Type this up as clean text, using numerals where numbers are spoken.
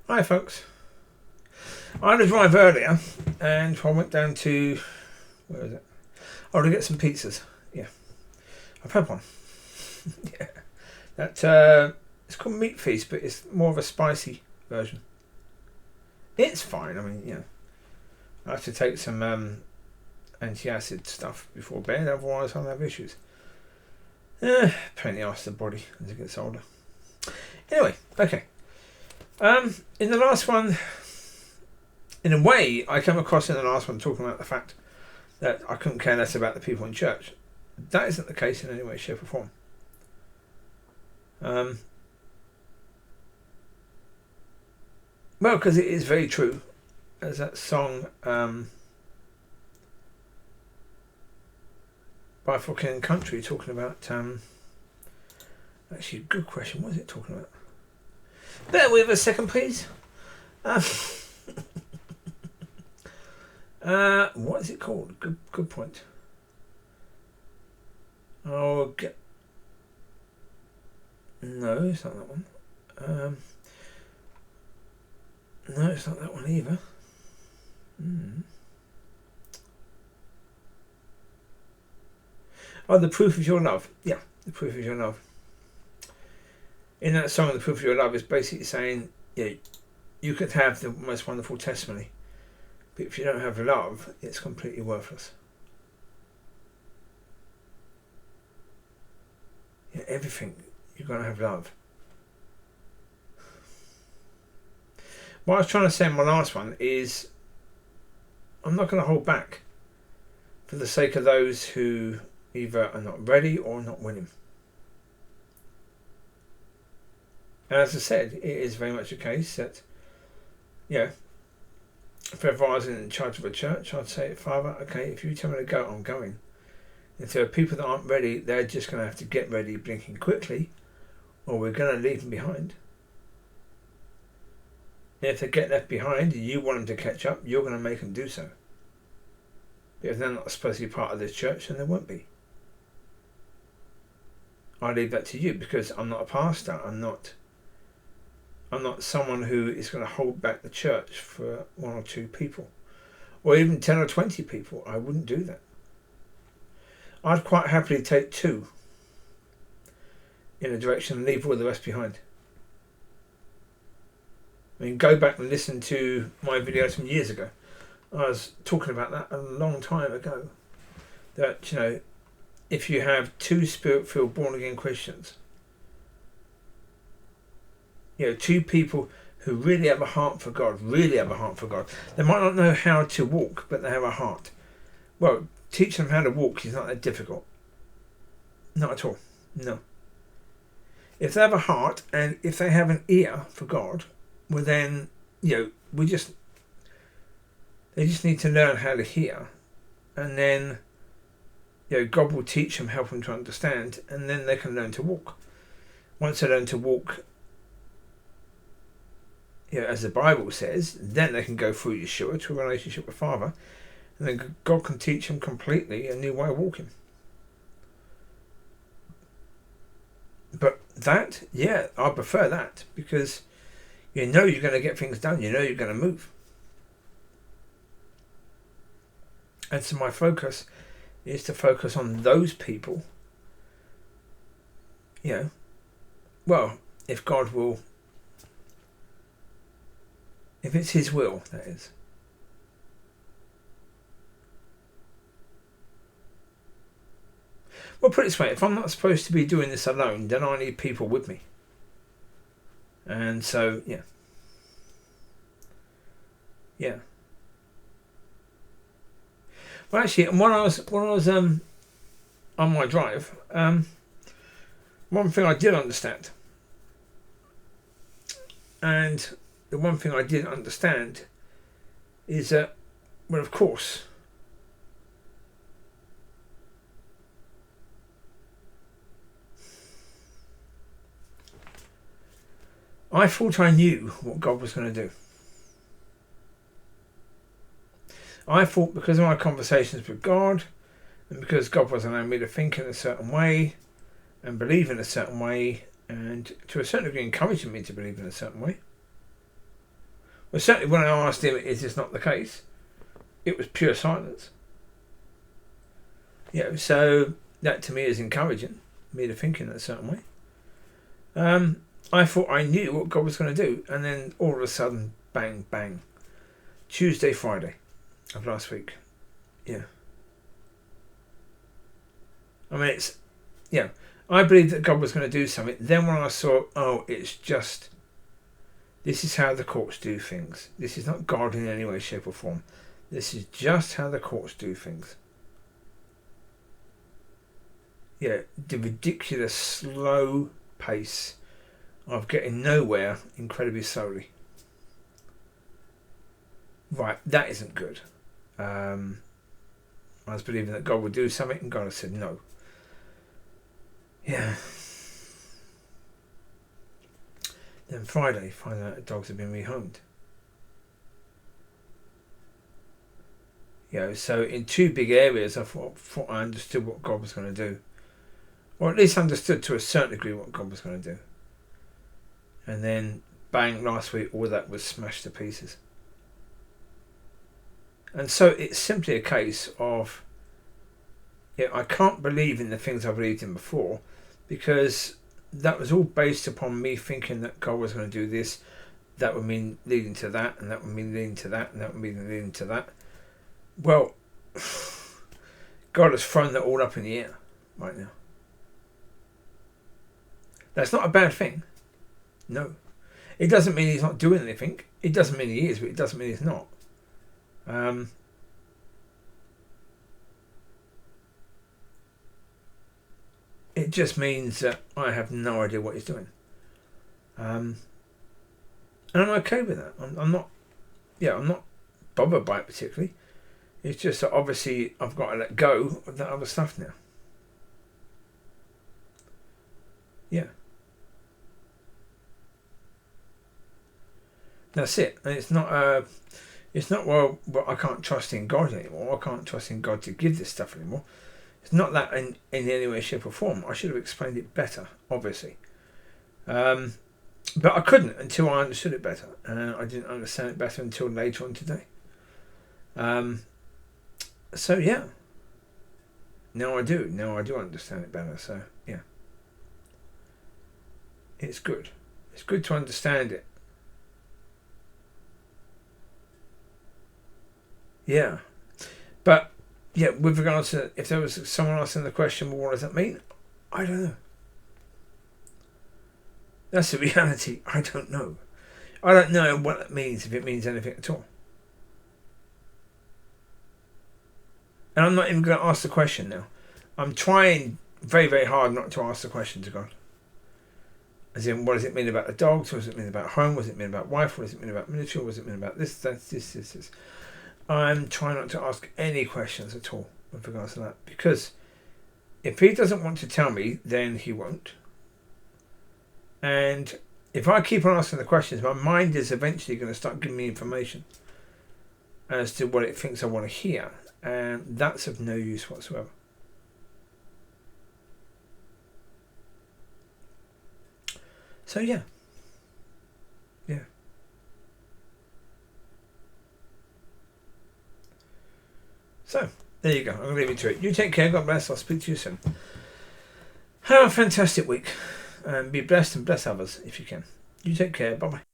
Hi folks. I had a drive earlier and I went down to, where is it? Oh, to get some pizzas. Yeah, I've had one. Yeah, that it's called Meat Feast, but it's more of a spicy version. It's fine. I mean, you know, I have to take some anti-acid stuff before bed, otherwise I'll have issues. Pain in the arse of the body as it gets older. Anyway, okay. In the last one, in a way, I came across in the last one talking about the fact that I couldn't care less about the people in church. That isn't the case in any way, shape or form. Well, because it is very true. There's that song by fucking Country talking about... actually, good question. What is it talking about? Bear with a second, please. What is it called? Good point. Oh, no, it's not that one. No, it's not that one either. Oh, The Proof of Your Love. Yeah, The Proof of Your Love. In that song, The Proof of Your Love is basically saying, yeah, you could have the most wonderful testimony, but if you don't have love, it's completely worthless. Yeah, everything, you've got to have love. What I was trying to say in my last one is, I'm not going to hold back for the sake of those who either are not ready or not willing. And as I said, it is very much a case that, yeah, if ever I was in charge of a church, I'd say, Father, okay, if you tell me to go, I'm going. If there are people that aren't ready, they're just going to have to get ready blinking quickly, or we're going to leave them behind. And if they get left behind and you want them to catch up, you're going to make them do so. But if they're not supposed to be part of this church, then they won't be. I leave that to you because I'm not a pastor. I'm not someone who is going to hold back the church for one or two people, or even 10 or 20 people. I wouldn't do that. I'd quite happily take 2 in a direction and leave all the rest behind. I mean, go back and listen to my videos from years ago. I was talking about that a long time ago. That, you know, if you have 2 spirit-filled born-again Christians, you know, 2 people who really have a heart for God, They might not know how to walk, but they have a heart. Well, teach them how to walk is not that difficult. Not at all. No. If they have a heart and if they have an ear for God, well then, you know, they just need to learn how to hear. And then, you know, God will teach them, help them to understand, and then they can learn to walk. Once they learn to walk, you know, as the Bible says, then they can go through Yeshua to a relationship with Father, and then God can teach them completely a new way of walking. But that, yeah, I prefer that because you know you're going to get things done. You know you're going to move. And so my focus is to focus on those people. You know, well, if God will, if it's His will, that is. Well, put it this way, if I'm not supposed to be doing this alone, then I need people with me. And so, yeah. Yeah. Well, actually, when I was on my drive, one thing I did understand, and the one thing I did understand is that, well, of course, I thought I knew what God was going to do. I thought because of my conversations with God, and because God was allowing me to think in a certain way, and believe in a certain way, and to a certain degree encouraging me to believe in a certain way, Well, certainly when I asked him, is this not the case? It was pure silence. So that to me is encouraging me to think in a certain way. I thought I knew what God was going to do, and then all of a sudden, bang, bang. Tuesday, Friday of last week. Yeah. I mean, I believed that God was going to do something. Then when I saw, it's just, this is how the courts do things. This is not God in any way, shape or form. This is just how the courts do things. Yeah, the ridiculous slow pace of getting nowhere incredibly slowly. Right, that isn't good. I was believing that God would do something, and God has said no. Yeah. Then Friday, find out the dogs have been rehomed. So in two big areas, I thought I understood what God was going to do. Or at least understood to a certain degree what God was going to do. And then, bang, last week, all that was smashed to pieces. And so it's simply a case of, I can't believe in the things I believed in before, because that was all based upon me thinking that God was going to do this. That would mean leading to that, and that would mean leading to that, and that would mean leading to that. Well, God has thrown that all up in the air right now. That's not a bad thing. No. It doesn't mean he's not doing anything. It doesn't mean he is, but it doesn't mean he's not. It just means that I have no idea what he's doing. And I'm okay with that. I'm not bothered by it particularly. It's just that obviously I've got to let go of that other stuff now. Yeah. That's it. And it's not well I can't trust in God anymore. I can't trust in God to give this stuff anymore. It's not that in any way, shape or form. I should have explained it better, obviously. But I couldn't until I understood it better. And I didn't understand it better until later on today. So yeah. Now I do. Now I do understand it better. So yeah. It's good. It's good to understand it. Yeah. But yeah, with regards to if there was someone asking the question, well, what does that mean? I don't know. That's the reality. I don't know. I don't know what that means, if it means anything at all. And I'm not even going to ask the question now. I'm trying very, very hard not to ask the question to God. As in, what does it mean about the dogs? What does it mean about home? What does it mean about wife? What does it mean about military? What does it mean about this, that, this? I'm trying not to ask any questions at all with regards to that. Because if he doesn't want to tell me, then he won't. And if I keep on asking the questions, my mind is eventually going to start giving me information as to what it thinks I want to hear. And that's of no use whatsoever. So yeah. So there you go. I'm going to leave you to it. You take care. God bless. I'll speak to you soon. Have a fantastic week. And be blessed and bless others if you can. You take care. Bye bye.